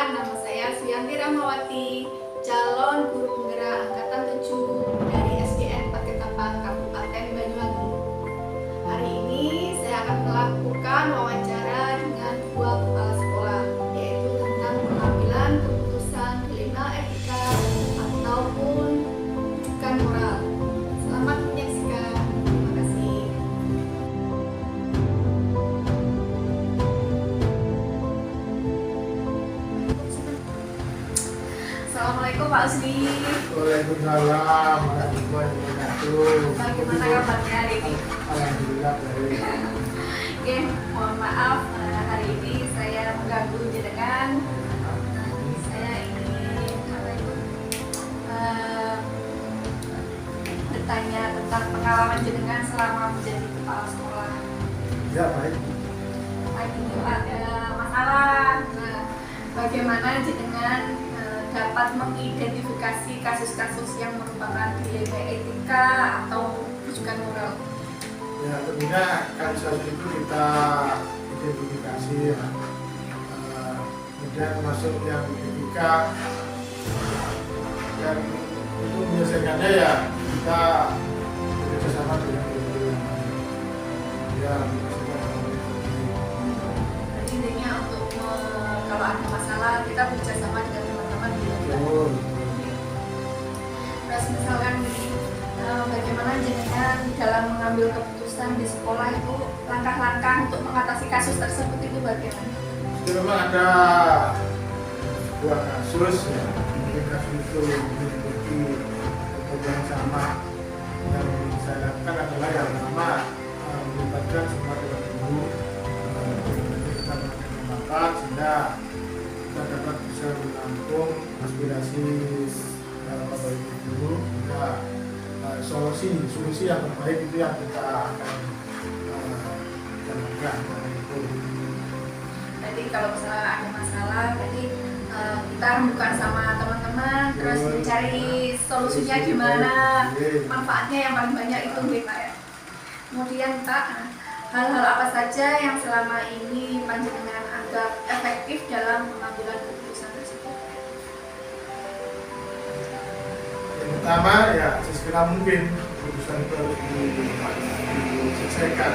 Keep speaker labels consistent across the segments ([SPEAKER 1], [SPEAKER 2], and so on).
[SPEAKER 1] nama saya Suyanti Rahmawati, calon guru penggerak angkatan 7 dari SDN Paketapang, Kabupaten Banyuwangi. Hari ini saya akan melakukan wawancara dengan dua kepala sekolah, yaitu tentang pengambilan keputusan kriminal etika ataupun rujukan moral. Selamat menyaksikan. Terima kasih. Assalamualaikum Pak Usdi.
[SPEAKER 2] Waalaikumsalam warahmatullahi wabarakatuh.
[SPEAKER 1] Bagaimana kabarnya hari ini?
[SPEAKER 2] Alhamdulillah baik.
[SPEAKER 1] Oke, mohon maaf hari ini saya mengganggu jenengan. Saya ingin bertanya tentang pengalaman jenengan selama menjadi kepala sekolah.
[SPEAKER 2] Ya baik.
[SPEAKER 1] Baik, itu ada masalah. Nah, bagaimana jenengan dapat mengidentifikasi kasus-kasus yang merupakan dilema etika atau rujukan moral?
[SPEAKER 2] Ya tentunya kasus itu kita identifikasi ya. Kemudian masuk yang etika dan itu menyelesaikannya ya kita bekerjasama dengan guru yang lain. Ya
[SPEAKER 1] Jadi intinya untuk kalau ada masalah kita bekerjasama dengan teman-teman di luar.
[SPEAKER 2] betul.
[SPEAKER 1] Terus misalkan bagaimana jenengan dalam mengambil keputusan di sekolah itu langkah-langkah untuk mengatasi kasus tersebut itu bagaimana?
[SPEAKER 2] Jadi memang ada sebuah kasus ya, mungkin kasus itu mengikuti metode yang sama. Yang saya lakukan adalah yang pertama melibatkan semua dewan guru, kita melakukan sehingga kita dapat bisa menampung aspirasi bapak ibu guru, hingga solusi yang terbaik itu yang kita akan jalankan.
[SPEAKER 1] Jadi kalau misalnya ada masalah, jadi kita bukan sama teman-teman, terus mencari solusinya gimana, manfaatnya yang paling banyak itu Pak ya. Kemudian Pak, hal-hal apa saja yang selama ini panjenengan anggap efektif dalam pengambilan keputusan tersebut?
[SPEAKER 2] Yang pertama ya sesegera mungkin keputusan itu harus diselesaikan.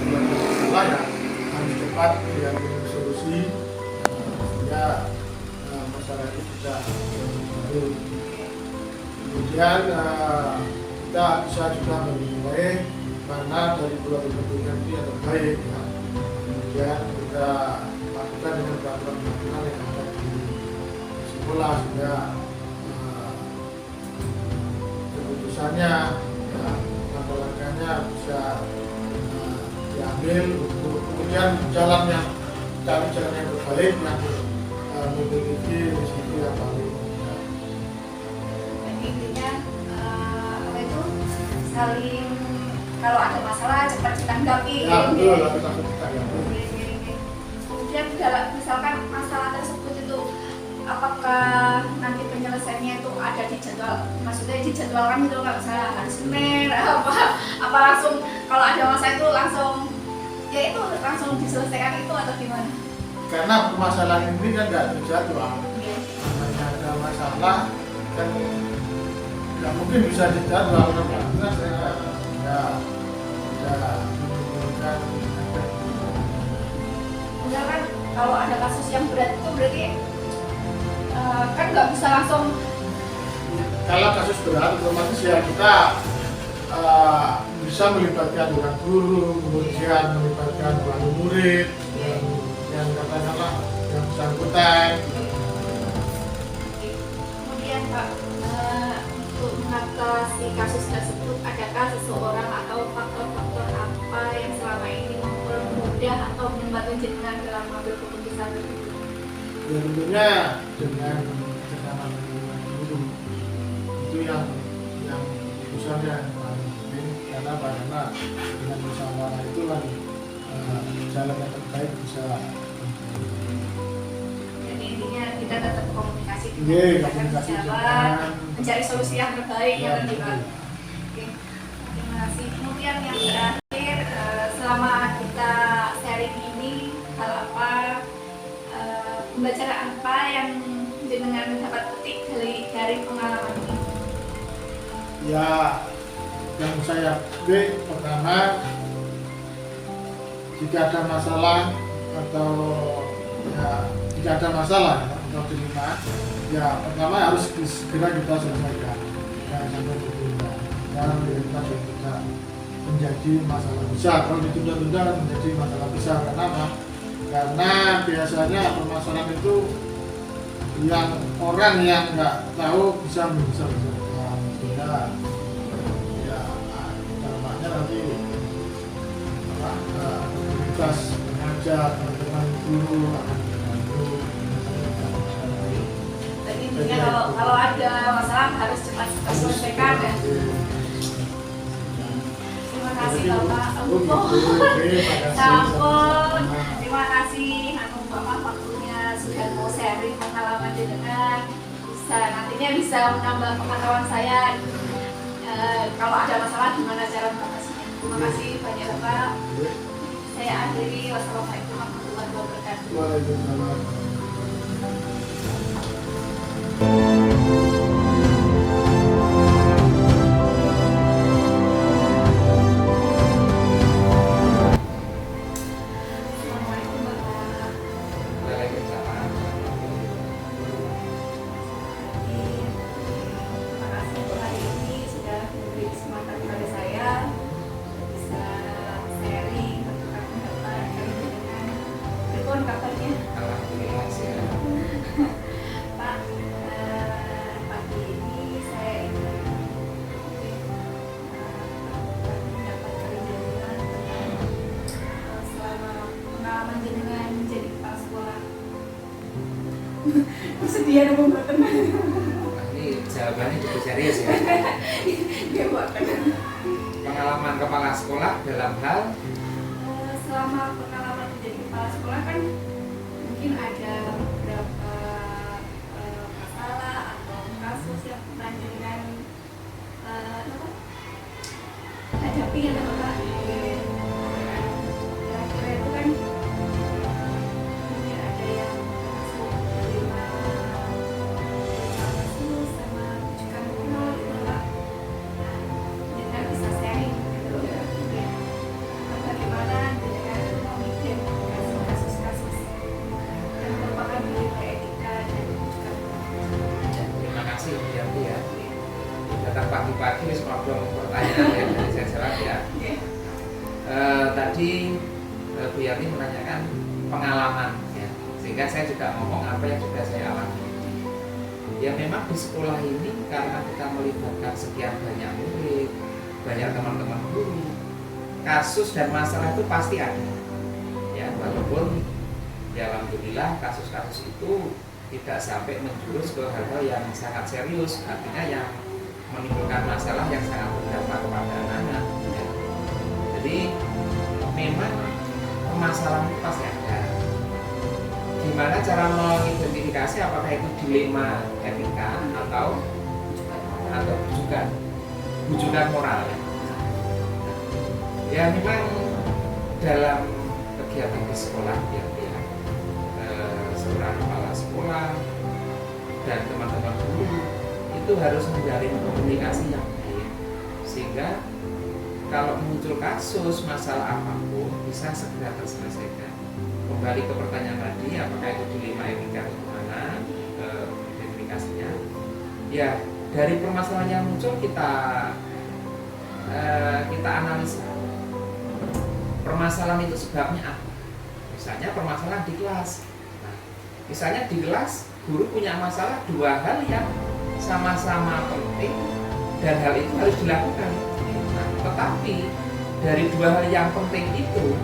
[SPEAKER 2] Masalah ya harus cepat diambil solusi sehingga masalah itu tidak baru. Kemudian kita bisa juga menilai mana dari dua kepentingan itu yang terbaik. Ya. Kemudian kita lakukan dengan peraturan-peraturan yang ada di sekolah sehingga keputusannya ya, langkah-langkahnya bisa diambil untuk kemudian jalan yang terbaik yang memiliki risiko yang paling rendah.
[SPEAKER 1] Jadi intinya apa itu saling kalau ada masalah cepat ditanggapi.
[SPEAKER 2] Ya betul, kita ya.
[SPEAKER 1] Kemudian dalam misalkan masalah tersebut itu apakah nanti penyelesaiannya itu ada di jadwal, maksudnya dijadwalkan gitu nggak bisa hari Senin apa langsung kalau ada masalah itu langsung ya itu langsung diselesaikan itu atau gimana?
[SPEAKER 2] Karena permasalahan ini kan nggak terjadwal. Hanya ada masalah kan nggak mungkin bisa dijadwal karena saya tidak menimbulkan efek.
[SPEAKER 1] Misalkan kalau ada kasus yang berat itu berarti kan nggak bisa langsung.
[SPEAKER 2] Kalau kasus berat otomatis ya kita bisa melibatkan dengan guru, kemudian melibatkan wali murid, yang katakanlah yang bersangkutan.
[SPEAKER 1] Kemudian Pak, untuk mengatasi kasus tersebut, adakah seseorang atau faktor-faktor apa yang selama ini mempermudah atau membantu jenengan dalam mengambil keputusan tersebut?
[SPEAKER 2] Ya tentunya dengan kerjasama dengan guru itu yang usaha yang paling penting karena dengan musyawarah itu kan jalan yang terbaik bisa.
[SPEAKER 1] Jadi intinya kita tetap komunikasi
[SPEAKER 2] Iya,
[SPEAKER 1] dengan
[SPEAKER 2] komunikasi
[SPEAKER 1] pejabat,
[SPEAKER 2] dengan
[SPEAKER 1] mencari solusi yang terbaik
[SPEAKER 2] Ya,
[SPEAKER 1] ya kan Pak. Oke, terima kasih. Kemudian yang terakhir, selama kita sharing ini hal apa pembelajaran apa yang
[SPEAKER 2] Ya, yang saya pertama, jika ada masalah atau atau terima, ya pertama harus segera kita selesaikan, sampai ditunda, dan kita tidak menjadi masalah besar. Kalau ditunda-tunda menjadi masalah besar. Kenapa? Karena biasanya permasalahan itu yang orang yang nggak tahu bisa membesar-besarkan, sehingga ya dampaknya nanti aktivitas mengajar teman-teman guru akan terganggu.
[SPEAKER 1] Jadi intinya kalau ada masalah harus cepat kita selesaikan ya. Terima kasih Bapak. Sampun. Terima kasih Bapak waktunya sudah mau sharing pengalaman jenengan. Nantinya bisa menambah pengetahuan saya. Kalau ada masalah gimana cara mengatasinya. Terima kasih banyak Bapak. Saya akhiri. Wassalamualaikum warahmatullahi wabarakatuh.
[SPEAKER 2] Waalaikumsalam.
[SPEAKER 1] Assalamualaikum Bapak.
[SPEAKER 3] Waalaikumsalam.
[SPEAKER 1] Terima kasih untuk hari ini sudah memberi kesempatan kepada saya bisa sharing bertukar pendapat kali dengan Rikon kabarnya
[SPEAKER 3] Alhamdulillah sehat.
[SPEAKER 1] Pak. Pagi ini saya ingin pendapat kali jenengan tentang selama pengalaman jenengan menjadi kepala sekolah. Kesedihan apa mboten?
[SPEAKER 3] Ini jawabannya cukup serius ya.
[SPEAKER 1] Ya mboten.
[SPEAKER 3] Pengalaman kepala sekolah dalam hal
[SPEAKER 1] Selama pengalaman menjadi kepala sekolah kan mungkin ada beberapa masalah atau kasus yang pernah dengan hadapi ya Bapak. Kira-kira itu kan mungkin ada yang masuk terima kasus sama rujukan moral gitu Pak. Nah, jenengan bisa sharing gitu ya. Bagaimana dengan memitigasi kasus-kasus yang merupakan nilai etika dan rujukan moral.
[SPEAKER 3] terima kasih Bu Yanti ya. Datang pagi-pagi wis ngobrol pertanyaan ya dari saya jawab ya.
[SPEAKER 1] Oke.
[SPEAKER 3] Tadi Bu Yanti menanyakan pengalaman ya, sehingga saya juga ngomong apa yang sudah saya alami. Ya memang di sekolah ini karena kita melibatkan sekian banyak murid, banyak teman-teman guru, kasus dan masalah itu pasti ada. Ya walaupun ya alhamdulillah kasus-kasus itu tidak sampai menjurus ke hal-hal yang sangat serius, artinya yang menimbulkan masalah yang sangat berdampak kepada anak-anak. Ya. Jadi memang permasalahan itu pasti ada. Gimana cara mengidentifikasi apakah itu dilema etika atau bujukan moral ya. Ya memang dalam kegiatan di sekolah ya, seorang kepala sekolah dan teman-teman guru itu harus menjalin komunikasi yang baik sehingga kalau muncul kasus masalah apapun bisa segera terselesaikan. Kembali ke pertanyaan tadi, apakah itu dilema etika atau gimana identifikasinya? Ya dari permasalahan yang muncul kita analisa permasalahan itu sebabnya apa. Misalnya permasalahan di kelas. Nah, misalnya di kelas guru punya masalah dua hal yang sama-sama penting dan hal itu harus dilakukan. Nah, tetapi dari dua hal yang penting itu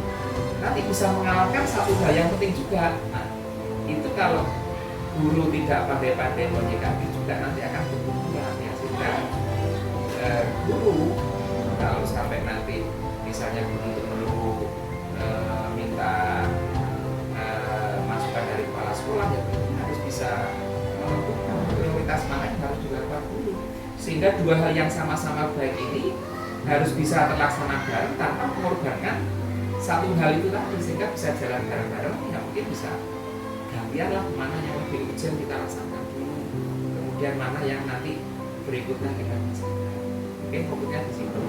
[SPEAKER 3] nanti bisa mengalahkan satu hal yang penting juga. Nah, itu kalau guru tidak pandai-pandai menyikapi juga nanti akan berkurang ya, sehingga guru kalau sampai nanti misalnya guru minta masukan dari kepala sekolah ya harus bisa menentukan prioritas mana yang harus dilakukan dulu sehingga dua hal yang sama-sama baik ini harus bisa terlaksana bareng tanpa mengorbankan satu hal itu tadi sehingga bisa jalan bareng-bareng ya mungkin bisa gantian lah mana yang lebih urgent kita laksanakan dulu kemudian mana yang nanti berikutnya kita bisa Oke, fokusnya di situ.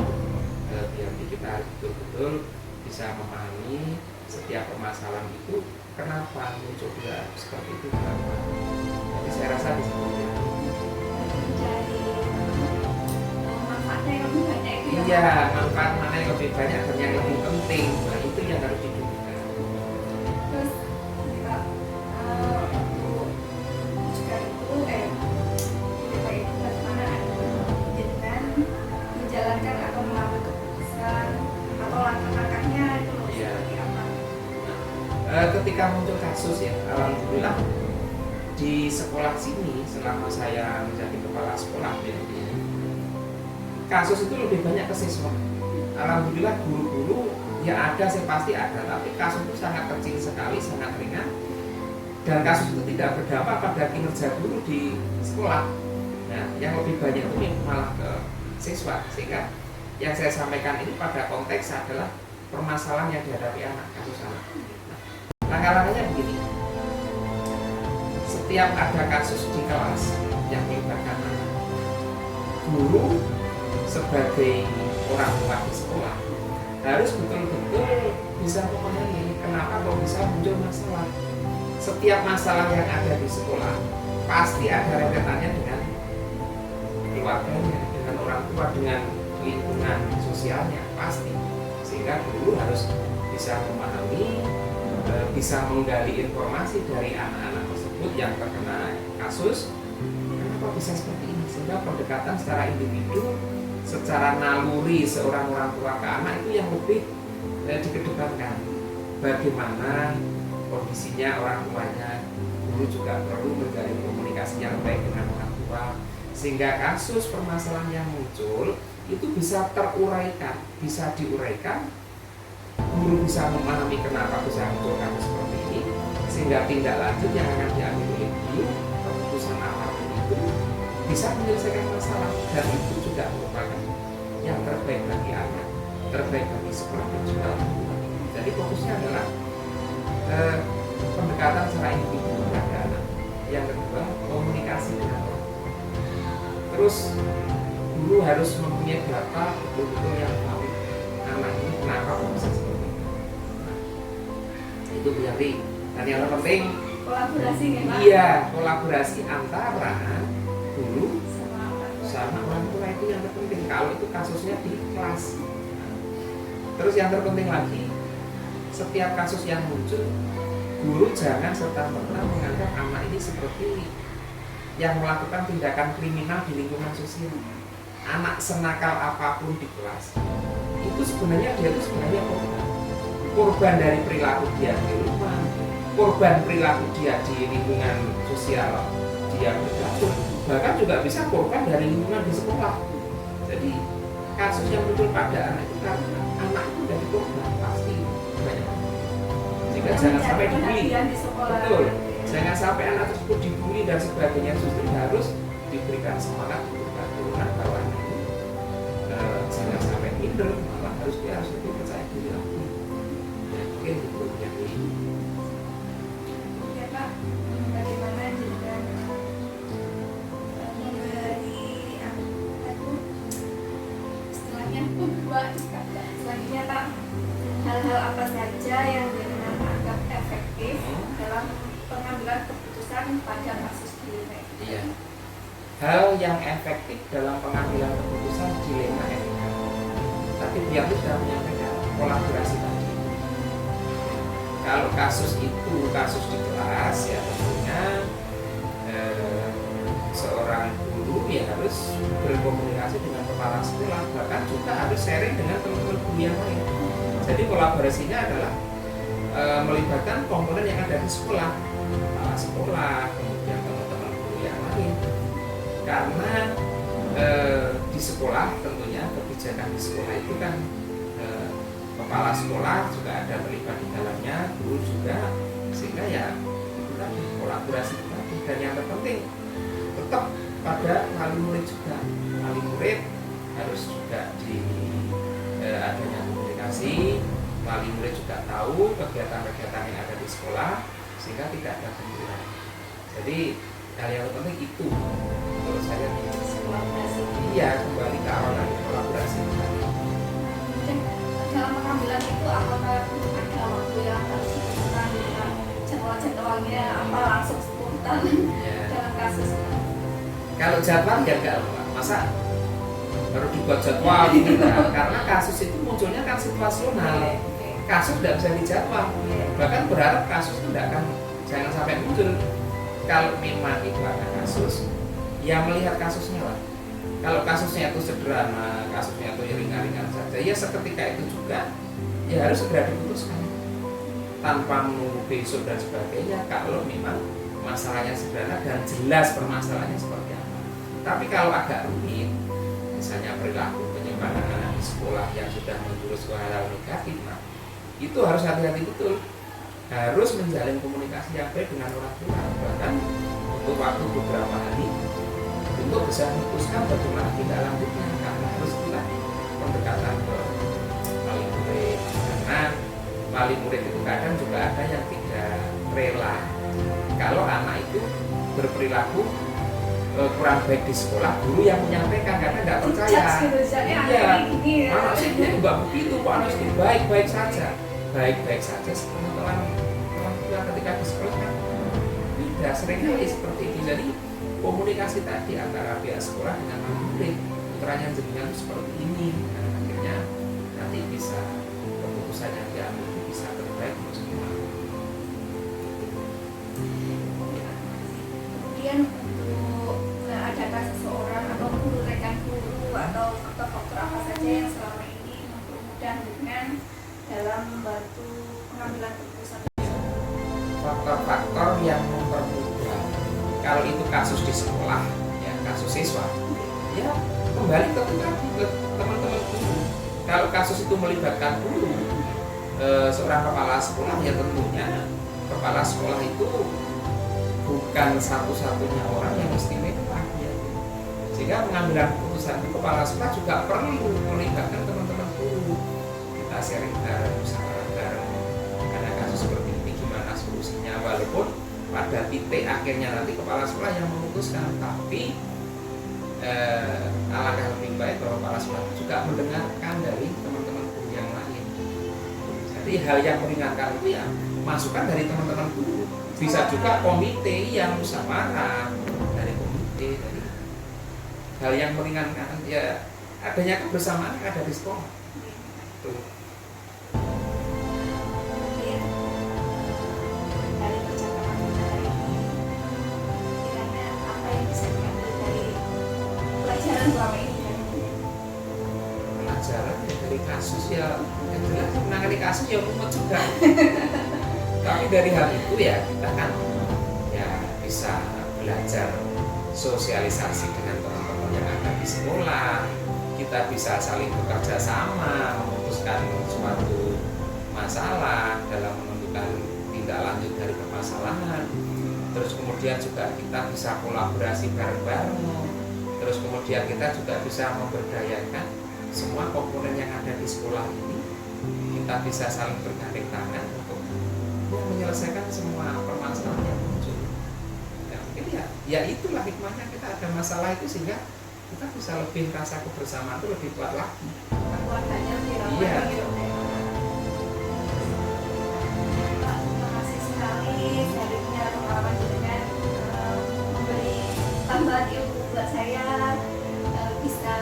[SPEAKER 3] Biar kita betul-betul bisa memahami setiap permasalahan itu kenapa muncul seperti itu, kenapa. Jadi saya rasa di situ ya.
[SPEAKER 1] Mencari manfaatnya yang lebih banyak itu ya.
[SPEAKER 3] Iya, manfaat mana yang lebih banyak dan yang lebih penting. Nah, itu yang harus didudukkan.
[SPEAKER 1] Terus kita untuk juga itu kita itu bagaimana dengan menjalankan atau mengambil keputusan atau langkah-langkahnya itu
[SPEAKER 3] Iya.
[SPEAKER 1] seperti apa?
[SPEAKER 3] Ketika muncul kasus ya, alhamdulillah di sekolah sini selama saya menjadi kepala sekolah ya, kasus itu lebih banyak ke siswa. Alhamdulillah guru-guru ya ada sih, pasti ada, tapi kasus itu sangat kecil sekali, sangat ringan, dan kasus itu tidak berdampak pada kinerja guru di sekolah. Nah, yang lebih banyak itu malah ke siswa, sehingga yang saya sampaikan ini pada konteks adalah permasalahan yang dihadapi anak, kasus anak. Nah, langkah-langkahnya begini. Setiap ada kasus di kelas yang melibatkan anak, guru sebagai orang tua di sekolah harus betul-betul bisa memahami kenapa kok bisa muncul masalah. Setiap masalah yang ada di sekolah pasti ada rentetannya dengan keluarganya, dengan orang tua, dengan lingkungan sosialnya, pasti. Sehingga guru harus bisa memahami, bisa menggali informasi dari anak-anak tersebut yang terkena kasus, kenapa bisa seperti ini, sehingga pendekatan secara individu, secara naluri seorang orang tua ke anak itu yang lebih dikedepankan. Bagaimana kondisinya orang tuanya, guru juga perlu menjalin komunikasi yang baik dengan orang tua, sehingga kasus permasalahan yang muncul itu bisa teruraikan, bisa diuraikan, guru bisa memahami kenapa bisa muncul kasus seperti ini, sehingga tindak lanjut yang akan diambil oleh guru, keputusan apapun itu bisa menyelesaikan masalah, dan itu juga merupakan yang terbaik bagi anak, terbaik bagi sekolah dan juga orang tua. Jadi fokusnya adalah pendekatan secara individu kepada anak. Yang kedua, komunikasi dengan orang tua. Terus guru harus mempunyai data betul-betul yang tahu anak ini kenapa kok bisa seperti itu. Nah, itu berarti. Dan yang terpenting
[SPEAKER 1] Kolaborasi ya Pak?
[SPEAKER 3] iya, kolaborasi antara guru
[SPEAKER 1] Sama
[SPEAKER 3] sama orang tua itu yang terpenting. Kalau itu kasusnya di kelas. Terus yang terpenting lagi, setiap kasus yang muncul, guru jangan serta-merta menganggap anak ini seperti yang melakukan tindakan kriminal di lingkungan sosial. Anak senakal apapun di kelas, itu sebenarnya dia itu sebenarnya korban dari perilaku dia di rumah, korban perilaku dia di lingkungan sosial dia bergaul, bahkan juga bisa korban dari lingkungan di sekolah. Jadi kasus yang muncul pada anak itu karena anak itu dari korban pasti banyak. Jika jangan sampai dibully, betul, jangan sampai anak tersebut dibully dan sebagainya, justru harus diberikan semangat, diberikan turunan bahwa anak ini jangan sampai minder, malah dia harus lebih percaya diri lagi. Ya, mungkin itu yang ini.
[SPEAKER 1] Ya Pak, bagaimana jika memberi aku istilahnya buat selanjutnya Pak, hal-hal apa saja yang dianggap efektif dalam pengambilan keputusan pada kasus dilema?
[SPEAKER 3] Iya. Hal yang efektif dalam pengambilan keputusan dilema etika. Tapi dia sudah menyampaikan kolaborasi tadi. Kalau kasus itu kasus di kelas ya tentunya seorang guru ya harus berkomunikasi dengan kepala sekolah, bahkan juga harus sharing dengan teman-teman guru yang lain. Jadi kolaborasinya adalah melibatkan komponen yang ada di sekolah, kepala sekolah, kemudian teman-teman guru yang lain. Karena di sekolah tentunya kebijakan di sekolah itu kan kepala sekolah juga ada terlibat di dalamnya, guru juga, sehingga ya itu tadi kolaborasi tadi. Dan yang terpenting tetap pada wali murid juga, wali murid harus juga di adanya komunikasi, wali murid juga tahu kegiatan-kegiatan yang ada di sekolah sehingga tidak ada benturan. Jadi hal yang terpenting itu menurut saya
[SPEAKER 1] kolaborasi.
[SPEAKER 3] Iya, kembali ke awal lagi kolaborasi.
[SPEAKER 1] Dan dalam pengambilan itu apakah ada waktu yang harus ditentukan dengan jadwalnya apa langsung spontan
[SPEAKER 3] Ya.
[SPEAKER 1] dalam kasus itu?
[SPEAKER 3] Kalau jadwal ya enggak, masa baru dibuat jadwal gitu kan? Karena kasus itu munculnya kan situasional. Kasus tidak bisa dijadwal. Bahkan berharap kasus itu tidak akan jangan sampai muncul. Kalau memang itu ada kasus, ya melihat kasusnya lah. Kalau kasusnya itu sederhana, kasusnya itu ringan-ringan saja, ya seketika itu juga ya harus segera diputuskan tanpa menunggu besok dan sebagainya. Kalau memang masalahnya sederhana dan jelas permasalahannya seperti apa. Tapi kalau agak rumit, misalnya perilaku penyimpangan anak di sekolah yang sudah menjurus ke hal negatif, nah itu harus hati-hati betul. Harus menjalin komunikasi yang baik dengan orang tua, bahkan untuk waktu beberapa hari untuk bisa memutuskan bagaimana tindak lanjutnya, karena harus pula pendekatan ke wali murid, karena wali murid itu kadang juga ada yang tidak rela kalau anak itu berperilaku kurang baik di sekolah, guru yang menyampaikan karena tidak percaya. Iya, anak sih juga begitu, kok anak sih baik-baik saja. Baik-baik saja setelah orang tua ketika di sekolah kan tidak seringkali seperti ini. Jadi komunikasi tadi antara pihak sekolah dengan murid, putranya jenengan seperti ini, dan akhirnya nanti bisa keputusan yang diambil itu bisa terbaik untuk semua.
[SPEAKER 1] Kemudian untuk adakah seseorang atau guru, rekan guru atau faktor-faktor apa saja yang selama ini mempermudah dengan dalam membantu pengambilan keputusan?
[SPEAKER 3] Faktor-faktor yang mempermudah, kalau itu kasus di sekolah, ya kasus siswa, ya kembali ke teman-teman guru. Kalau kasus itu melibatkan guru, seorang kepala sekolah, ya tentunya kepala sekolah itu bukan satu-satunya orang yang istimewa, ya. Sehingga pengambilan keputusan di kepala sekolah juga perlu melibatkan teman-teman guru. Kita sharing bareng, musyawarah bareng. Ada kasus seperti ini gimana solusinya, walaupun pada titik akhirnya nanti kepala sekolah yang memutuskan, tapi alangkah lebih baik bahwa kepala sekolah juga mendengarkan dari teman-teman guru yang lain. Jadi hal yang meringankan itu ya masukan dari teman-teman guru. Bisa juga komite yang musyawarah dari komite, dari hal yang meringankan ya adanya kebersamaan yang ada di sekolah. Tuh.
[SPEAKER 1] Kemudian dari percakapan kita hari ini, kiranya apa yang bisa diambil dari pelajaran selama ini?
[SPEAKER 3] Pelajaran ya dari kasus ya yang jelas menangani kasus ya rumit juga. Tapi dari hal itu ya kita kan ya bisa belajar sosialisasi dengan teman-teman yang ada di sekolah. Kita bisa saling bekerja sama memutuskan suatu masalah dalam menentukan tindak lanjut dari permasalahan. Terus kemudian juga kita bisa kolaborasi bareng-bareng. Terus kemudian kita juga bisa memberdayakan semua komponen yang ada di sekolah ini. Kita bisa saling bergandeng tangan untuk menyelesaikan semua permasalahan yang muncul. Ya mungkin ya itulah hikmahnya kita ada masalah itu, sehingga kita bisa lebih rasa kebersamaan itu lebih kuat lagi.
[SPEAKER 1] Keluarganya viral.
[SPEAKER 3] Iya.
[SPEAKER 1] Pak, terima kasih sekali sharingnya, pengalaman dengan memberi tambahan ilmu buat saya, bisa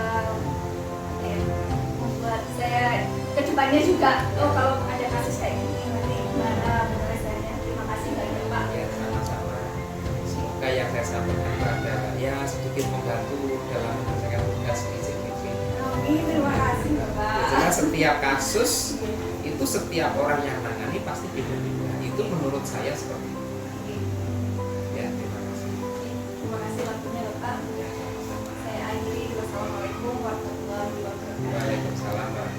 [SPEAKER 1] membuat saya kedepannya juga kalau ada kasus kayak gini nanti gimana penyelesaiannya. Terima kasih banyak Pak.
[SPEAKER 3] Ya sama-sama. Semoga yang saya sampaikan itu ada ya sedikit membantu dalam menyelesaikan tugas izin-izin.
[SPEAKER 1] Amin, terima kasih Bapak.
[SPEAKER 3] Karena setiap kasus itu setiap orang yang menangani pasti beda-beda. Itu menurut saya seperti itu. Ya terima kasih.
[SPEAKER 1] Terima kasih waktunya Bapak.
[SPEAKER 3] Ya sama-sama.
[SPEAKER 1] Saya akhiri. Wassalamualaikum warahmatullahi wabarakatuh.
[SPEAKER 3] Waalaikumsalam.